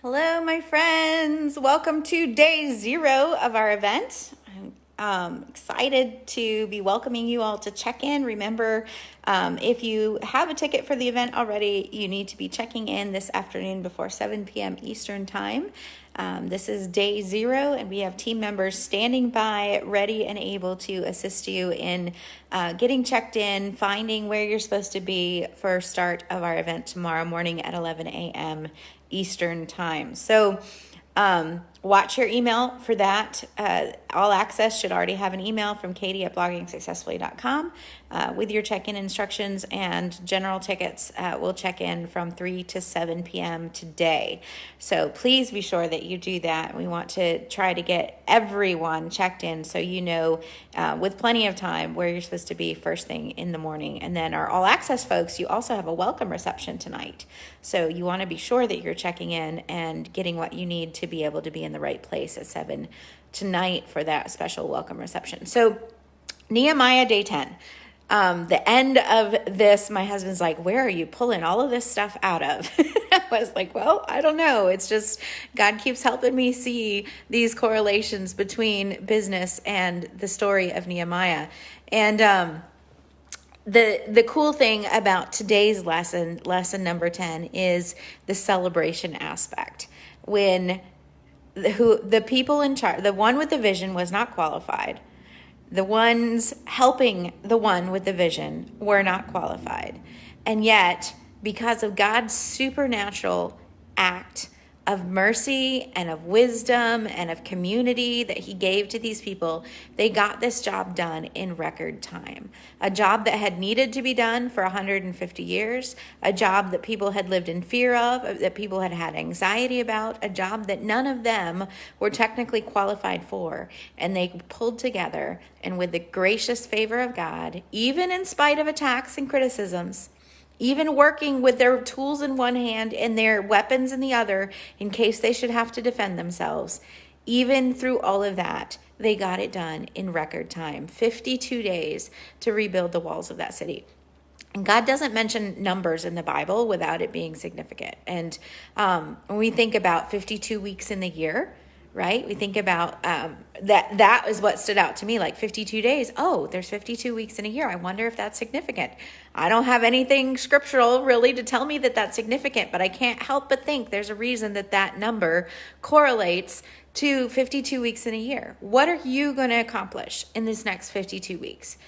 Hello, my friends. Welcome to day 0 of our event. I'm excited to be welcoming you all to check in. Remember, if you have a ticket for the event already, you need to be checking in this afternoon before 7 p.m. Eastern Time. This is day 0, and we have team members standing by, ready and able to assist you in getting checked in, finding where you're supposed to be for start of our event tomorrow morning at 11 a.m. Eastern Time. So watch your email for that. All Access should already have an email from Katie at bloggingsuccessfully.com with your check-in instructions, and general tickets will check in from 3 to 7 p.m. today. So please be sure that you do that. We want to try to get everyone checked in so you know with plenty of time where you're supposed to be first thing in the morning. And then our All Access folks, you also have a welcome reception tonight. So you want to be sure that you're checking in and getting what you need to be able to be in the right place at 7 tonight for that special welcome reception. So Nehemiah day 10. The end of this, my husband's like, where are you pulling all of this stuff out of? I was like, well, I don't know. It's just God keeps helping me see these correlations between business and the story of Nehemiah. And the cool thing about today's lesson number 10, is the celebration aspect. When the people in charge, the one with the vision was not qualified. The ones helping the one with the vision were not qualified. And yet, because of God's supernatural act of mercy and of wisdom and of community that he gave to these people, they got this job done in record time. A job that had needed to be done for 150 years, a job that people had lived in fear of, that people had had anxiety about, a job that none of them were technically qualified for. And they pulled together, and with the gracious favor of God, even in spite of attacks and criticisms, even working with their tools in one hand and their weapons in the other in case they should have to defend themselves, even through all of that, they got it done in record time. 52 days to rebuild the walls of that city. And God doesn't mention numbers in the Bible without it being significant. And when we think about 52 weeks in the year, right? We think about that is what stood out to me, like 52 days. Oh, there's 52 weeks in a year. I wonder if that's significant. I don't have anything scriptural really to tell me that that's significant, but I can't help but think there's a reason that number correlates to 52 weeks in a year. What are you going to accomplish in this next 52 weeks?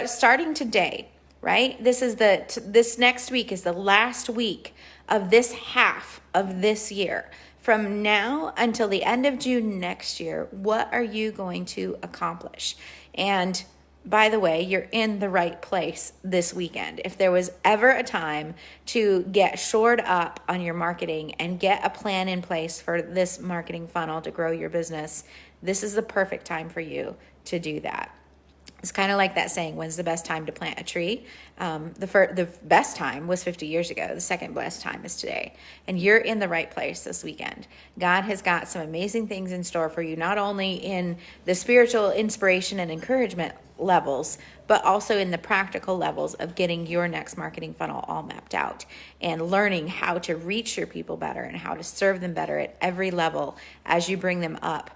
Starting today, right? This next week is the last week of this half of this year. From now until the end of June next year, what are you going to accomplish? And by the way, you're in the right place this weekend. If there was ever a time to get shored up on your marketing and get a plan in place for this marketing funnel to grow your business, this is the perfect time for you to do that. It's kind of like that saying, when's the best time to plant a tree? The best time was 50 years ago. The second best time is today. And you're in the right place this weekend. God has got some amazing things in store for you, not only in the spiritual inspiration and encouragement levels, but also in the practical levels of getting your next marketing funnel all mapped out and learning how to reach your people better and how to serve them better at every level as you bring them up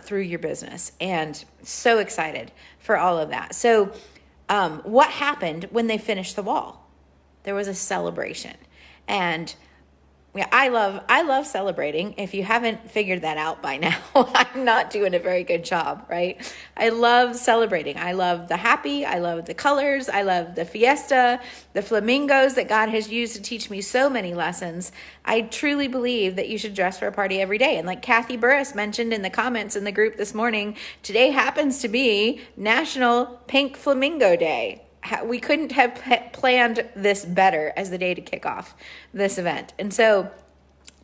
through your business. And so excited for all of that. So what happened when they finished the wall? There was a celebration. And yeah, I love celebrating. If you haven't figured that out by now, I'm not doing a very good job, right? I love celebrating. I love the happy. I love the colors. I love the fiesta, the flamingos that God has used to teach me so many lessons. I truly believe that you should dress for a party every day. And like Kathy Burris mentioned in the comments in the group this morning, today happens to be National Pink Flamingo Day. We couldn't have planned this better as the day to kick off this event. And so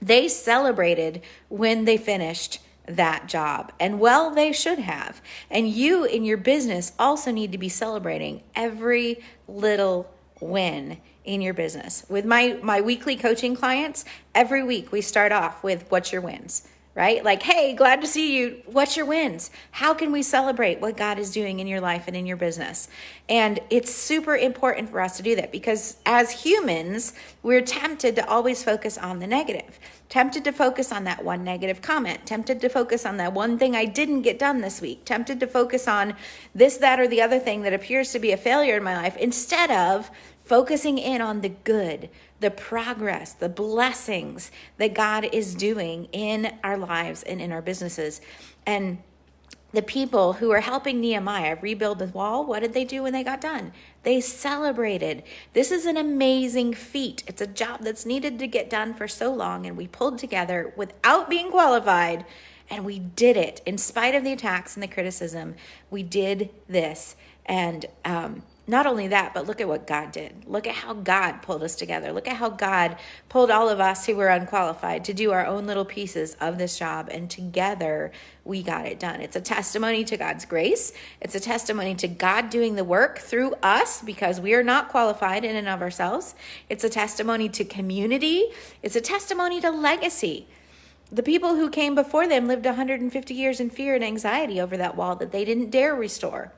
they celebrated when they finished that job. And well, they should have. And you in your business also need to be celebrating every little win in your business. With my weekly coaching clients, every week we start off with what's your wins, right? Like, hey, glad to see you. What's your wins? How can we celebrate what God is doing in your life and in your business? And it's super important for us to do that, because as humans, we're tempted to always focus on the negative, tempted to focus on that one negative comment, tempted to focus on that one thing I didn't get done this week, tempted to focus on this, that, or the other thing that appears to be a failure in my life, instead of focusing in on the good, the progress, the blessings that God is doing in our lives and in our businesses. And the people who are helping Nehemiah rebuild the wall, what did they do when they got done? They celebrated. This is an amazing feat. It's a job that's needed to get done for so long, and we pulled together without being qualified, and we did it. In spite of the attacks and the criticism, we did this. And not only that, but look at what God did. Look at how God pulled us together. Look at how God pulled all of us who were unqualified to do our own little pieces of this job. And together we got it done. It's a testimony to God's grace. It's a testimony to God doing the work through us, because we are not qualified in and of ourselves. It's a testimony to community. It's a testimony to legacy. The people who came before them lived 150 years in fear and anxiety over that wall that they didn't dare restore.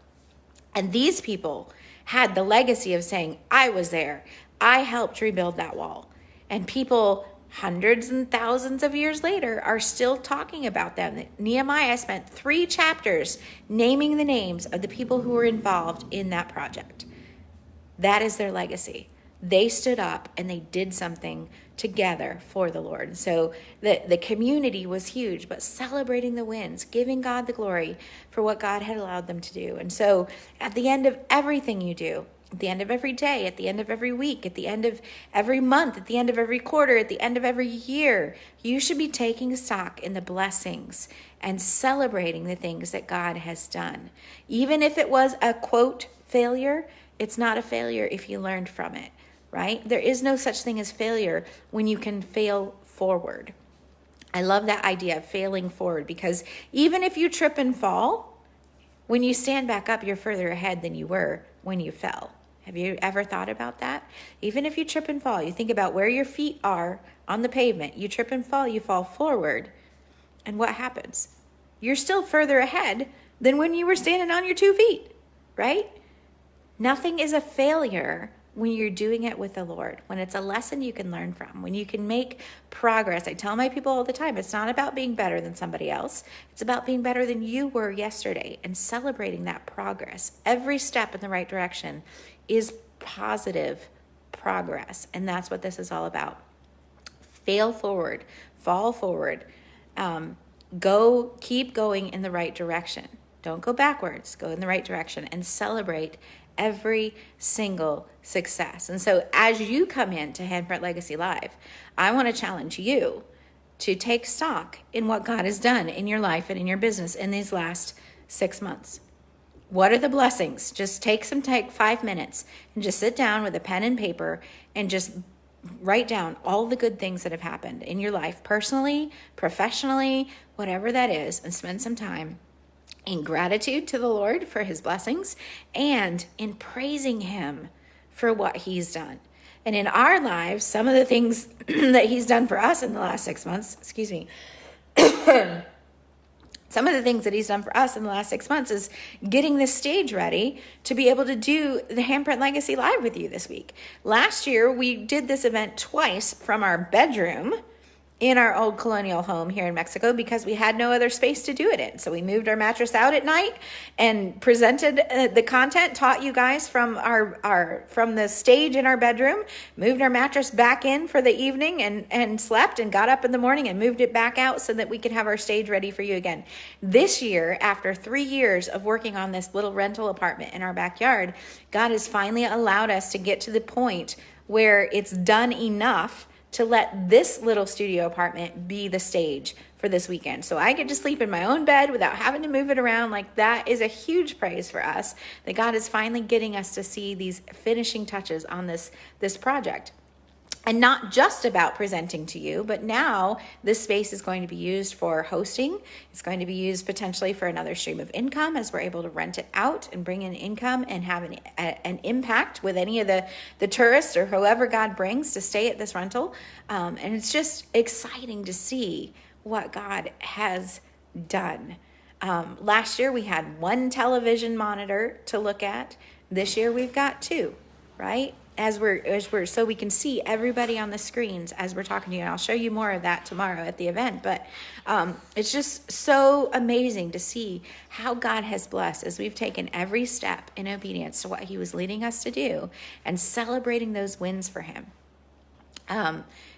And these people had the legacy of saying, I was there. I helped rebuild that wall. And people hundreds and thousands of years later are still talking about them. Nehemiah spent 3 chapters naming the names of the people who were involved in that project. That is their legacy. They stood up and they did something together for the Lord. So the community was huge, but celebrating the wins, giving God the glory for what God had allowed them to do. And so at the end of everything you do, at the end of every day, at the end of every week, at the end of every month, at the end of every quarter, at the end of every year, you should be taking stock in the blessings and celebrating the things that God has done. Even if it was a, quote, failure, it's not a failure if you learned from it. Right? There is no such thing as failure when you can fail forward. I love that idea of failing forward, because even if you trip and fall, when you stand back up, you're further ahead than you were when you fell. Have you ever thought about that? Even if you trip and fall, you think about where your feet are on the pavement, you trip and fall, you fall forward. And what happens? You're still further ahead than when you were standing on your 2 feet, right? Nothing is a failure when you're doing it with the Lord, when it's a lesson you can learn from, when you can make progress. I tell my people all the time, it's not about being better than somebody else. It's about being better than you were yesterday and celebrating that progress. Every step in the right direction is positive progress. And that's what this is all about. Fail forward, fall forward, keep going in the right direction. Don't go backwards, go in the right direction, and celebrate every single success. And so as you come into Handprint Legacy Live, I want to challenge you to take stock in what God has done in your life and in your business in these last 6 months. What are the blessings? Just take 5 minutes and just sit down with a pen and paper and just write down all the good things that have happened in your life, personally, professionally, whatever that is, and spend some time in gratitude to the Lord for his blessings and in praising him for what he's done. And in our lives, some of the things that he's done for us in the last 6 months, some of the things that he's done for us in the last 6 months is getting this stage ready to be able to do the Handprint Legacy Live with you this week. Last year, we did this event twice from our bedroom in our old colonial home here in Mexico because we had no other space to do it in. So we moved our mattress out at night and presented the content, taught you guys from from the stage in our bedroom, moved our mattress back in for the evening and slept and got up in the morning and moved it back out so that we could have our stage ready for you again. This year, after 3 years of working on this little rental apartment in our backyard, God has finally allowed us to get to the point where it's done enough to let this little studio apartment be the stage for this weekend. So I get to sleep in my own bed without having to move it around. Like, that is a huge praise for us, that God is finally getting us to see these finishing touches on this project. And not just about presenting to you, but now this space is going to be used for hosting. It's going to be used potentially for another stream of income as we're able to rent it out and bring in income and have an impact with any of the tourists or whoever God brings to stay at this rental. And it's just exciting to see what God has done. Last year we had one television monitor to look at. This year we've got two, right? As we're so we can see everybody on the screens as we're talking to you. And I'll show you more of that tomorrow at the event. But it's just so amazing to see how God has blessed as we've taken every step in obedience to what he was leading us to do and celebrating those wins for him.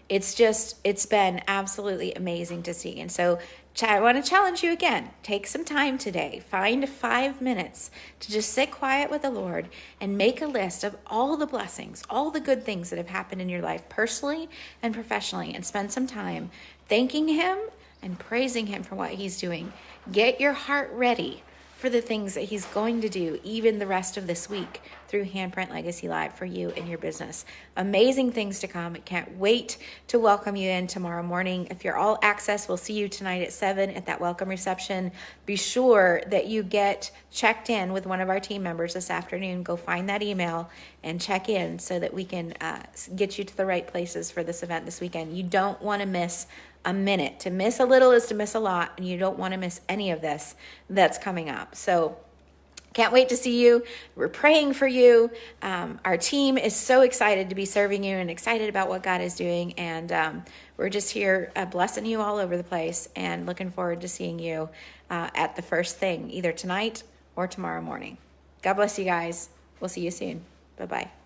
It's been absolutely amazing to see. And so I want to challenge you again. Take some time today. Find 5 minutes to just sit quiet with the Lord and make a list of all the blessings, all the good things that have happened in your life personally and professionally, and spend some time thanking him and praising him for what he's doing. Get your heart ready for the things that he's going to do even the rest of this week through Handprint Legacy Live for you and your business. Amazing things to come. I can't wait to welcome you in tomorrow morning. If you're all access, we'll see you tonight at 7 at that welcome reception. Be sure that you get checked in with one of our team members this afternoon. Go find that email and check in so that we can get you to the right places for this event this weekend. You don't want to miss a minute. To miss a little is to miss a lot, and you don't want to miss any of this that's coming up. So can't wait to see you. We're praying for you. Our team is so excited to be serving you and excited about what God is doing. And we're just here blessing you all over the place and looking forward to seeing you at the first thing, either tonight or tomorrow morning. God bless you guys. We'll see you soon. Bye-bye.